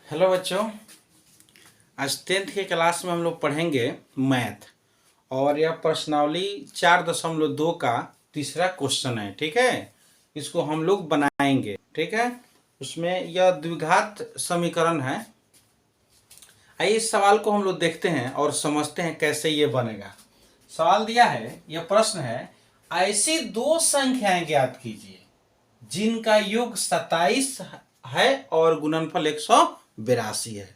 Hello बच्चों। आज 10th के क्लास में हम लोग पढ़ेंगे मैथ और यह प्रश्नावली 4.2 का तीसरा क्वेश्चन है। ठीक है, इसको हम लोग बनाएंगे। ठीक है, उसमें यह द्विघात समीकरण है। आइए इस सवाल को हम लोग देखते हैं और समझते हैं कैसे ये बनेगा। सवाल दिया है, यह प्रश्न है, ऐसी दो संख्याएं ज्ञात कीजिए जिनका योग 27 है और गुणनफल 182 है।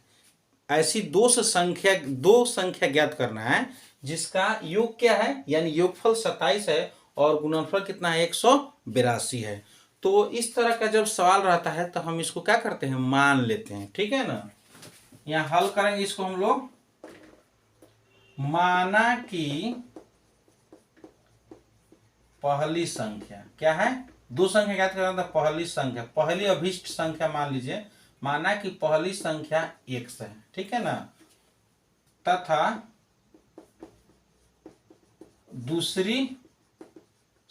ऐसी दो संख्या ज्ञात करना है जिसका योग क्या है, यानी योगफल 27 है और गुणनफल कितना है, 182 है। तो इस तरह का जब सवाल रहता है तो हम इसको क्या करते हैं, मान लेते हैं। ठीक है ना, यहाँ हल करेंगे इसको हम लोग। माना कि पहली संख्या क्या है, दो संख्या ज्ञात करना था। पहली संख्या, पहली अभिष्ट संख्या मान लीजिए, माना कि पहली संख्या x है। ठीक है ना, तथा दूसरी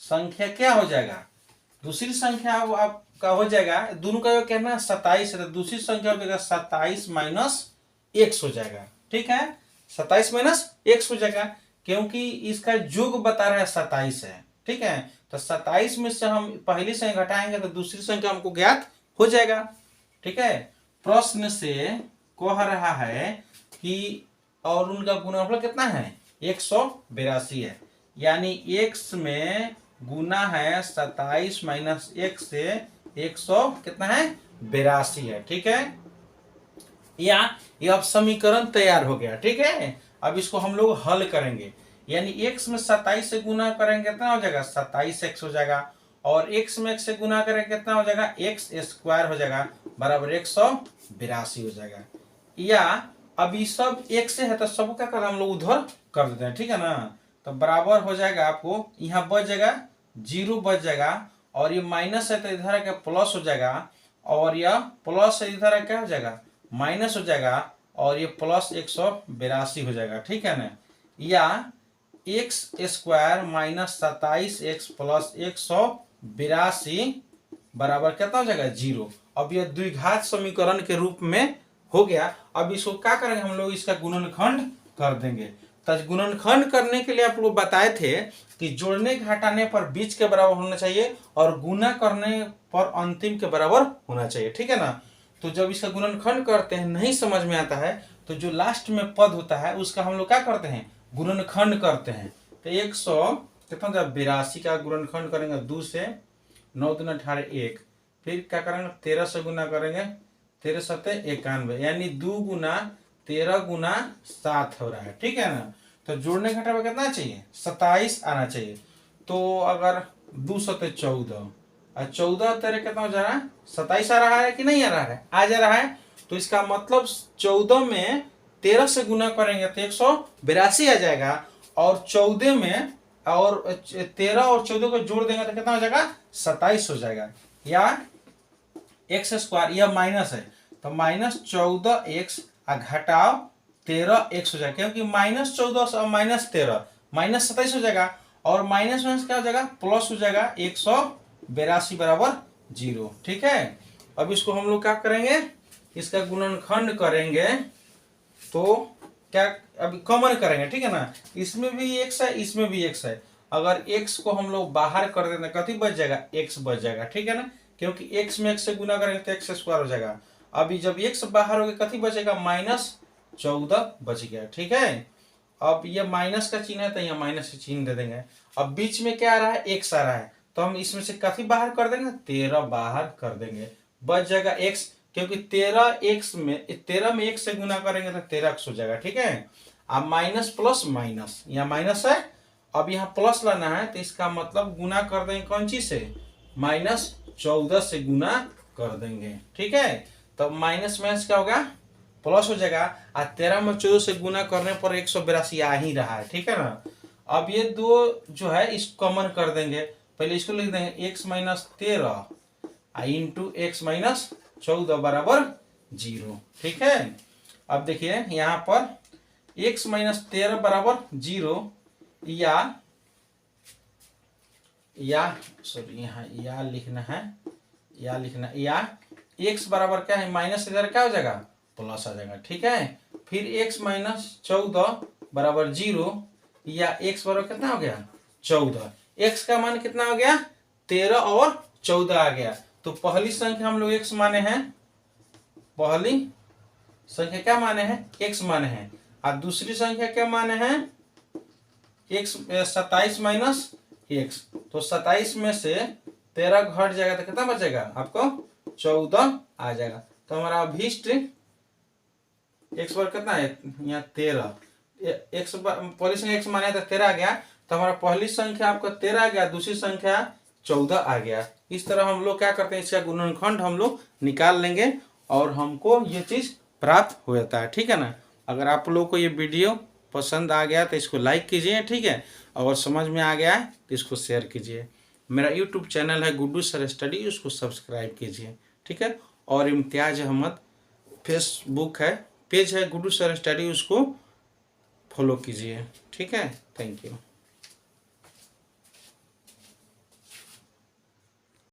संख्या क्या हो जाएगा, दूसरी संख्या आपका हो जाएगा, दोनों का कहना 27 है तो दूसरी संख्या हो जाएगा 27 माइनस x हो जाएगा। ठीक है, 27 माइनस x हो जाएगा क्योंकि इसका योग बता रहा है 27 है। ठीक है, तो 27 में से हम पहली संख्या घटाएंगे तो दूसरी संख्या हमको ज्ञात हो जाएगा। ठीक है, प्रश्न से कह रहा है कि और उनका गुणनफल कितना है, 182 है, यानी x में गुना है 27 माइनस x से 100 कितना है, 82 है। ठीक है, या ये अब समीकरण तैयार हो गया। ठीक है, अब इसको हम लोग हल करेंगे, यानी x में 27 से गुना करेंगे कितना हो जाएगा, 27x हो जाएगा, और x में x से गुना करेंगे कितना हो जाएगा, x स्क्वायर हो जाएगा बराबर 182 हो जाएगा। या अभी सब एक से है तो सब क्या कर हम लोग उधर कर देते हैं। ठीक है ना, तो बराबर हो जाएगा, आपको यहाँ बच जाएगा 0 बच जाएगा, और ये माइनस है तो इधर क्या प्लस हो जाएगा, और यह प्लस है इधर क्या हो जाएगा, माइनस हो जाएगा, और ये प्लस 182 हो जाएगा। ठीक है ना, या x square minus 27x plus 182 बराबर कितना हो जाएगा, 0। अब यह द्विघात समीकरण के रूप में हो गया। अब इसको क्या करेंगे हम लोग, इसका गुणनखंड कर देंगे। तो गुणनखंड करने के लिए आप लोग बताए थे कि जोड़ने घटाने पर बीच के बराबर होना चाहिए और गुना करने पर अंतिम के बराबर होना चाहिए। ठीक है ना, तो जब इसका गुणनखंड करते हैं नहीं समझ में आता है तो जो लास्ट में पद होता है उसका हम लोग क्या करते हैं, गुणनखंड करते हैं। तो 100 कितना, जब 82 का गुणनखंड करेंगे 2 से, 9 दूना 18 1, फिर क्या करेंगे 13 से गुना करेंगे, 13 सत्ते 91, यानी 2 गुना 13 गुना 7 हो रहा है। ठीक है ना, तो जोड़ने घटाने कितना चाहिए, 27 आना चाहिए। तो अगर 2 सत्ते 14 और 14 तेरे कितना हो जा रहा है, 27 आ रहा है कि नहीं आ रहा है, आ जा रहा है। तो इसका मतलब 14 में 13 से गुना करेंगे तो 182 आ जाएगा, और 14 में और 13 और 14 को जोड़ देंगे तो कितना हो जाएगा, 27 हो जाएगा। या एक्स स्क्वायर, यह माइनस है तो माइनस 14x घटाओ 13x हो जाएगा, क्योंकि माइनस 14 और माइनस 13 माइनस 27 हो जाएगा, और माइनस माइनस क्या हो जाएगा, प्लस हो जाएगा 182 बराबर 0। ठीक है, अब इसको हम लोग क्या करेंगे, इसका गुणनखंड करेंगे तो क्या, अभी कॉमन करेंगे। ठीक है ना, इसमें भी x है इसमें भी x है, अगर x को हम लोग बाहर कर देते कति बच जाएगा, x बच जाएगा। ठीक है ना, क्योंकि x में x से गुना करेंगे तो x स्क्वायर हो जाएगा। अभी जब x बाहर हो गया कति बचेगा, माइनस 14 बच गया। ठीक है, अब ये माइनस का चिन्ह है तो यहाँ माइनस का चिन्ह दे देंगे। अब बीच में क्या आ रहा है, x आ रहा है, तो हम इसमें से कति बाहर कर देंगे, 13 बाहर कर देंगे, बच जाएगा x, क्योंकि 13 में 1 से गुना करेंगे तो 13x हो जाएगा। ठीक है, अब माइनस प्लस माइनस, यहाँ माइनस है, अब यहाँ प्लस लाना है तो इसका मतलब गुना कर देंगे कौन चीज से, माइनस 14 से गुना कर देंगे। ठीक है, तो माइनस माइनस क्या होगा, प्लस हो जाएगा, और 13 में 14 से गुना करने पर 182 आ ही रहा है। ठीक है ना, अब ये दो जो है इसको कॉमन कर देंगे, पहले इसको लिख देंगे x minus 13 into x minus 14 बराबर 0। ठीक है, अब देखिए यहाँ पर x माइनस 13 बराबर 0, या सॉरी यहाँ या लिखना है, या x बराबर क्या है, माइनस इधर क्या हो जाएगा, प्लस आ जाएगा। ठीक है, फिर x माइनस 14 बराबर 0 या x बराबर कितना हो गया 14। x का मान कितना हो गया 13 और 14 आ गया। तो पहली संख्या हम लोग x माने हैं, पहली संख्या क्या माने हैं x माने हैं, और दूसरी संख्या क्या माने हैं x 27 माइनस x। तो 27 में से 13 घट जाएगा तो कितना बचेगा आपको 14 आ जाएगा। तो हमारा अभीष्ट x पर कितना है यहाँ 13, x पहली संख्या x माने तो 13 आ गया। तो हमारा पहली संख्या आपका 13 आ गया, दूसरी संख्या 14 आ गया। इस तरह हम लोग क्या करते हैं, इसका गुणनखंड हम लोग निकाल लेंगे और हमको ये चीज प्राप्त हो जाता है। ठीक है ना। अगर आप लोग को ये वीडियो पसंद आ गया तो इसको लाइक कीजिए। ठीक है, और समझ में आ गया है तो इसको शेयर कीजिए। मेरा यूट्यूब चैनल है गुड्डू सर स्टडी, उसको सब्सक्राइब कीजिए। ठीक है, और इम्तियाज अहमद फेसबुक है पेज है गुड्डू सर स्टडी, उसको फॉलो कीजिए। ठीक है, थैंक यू।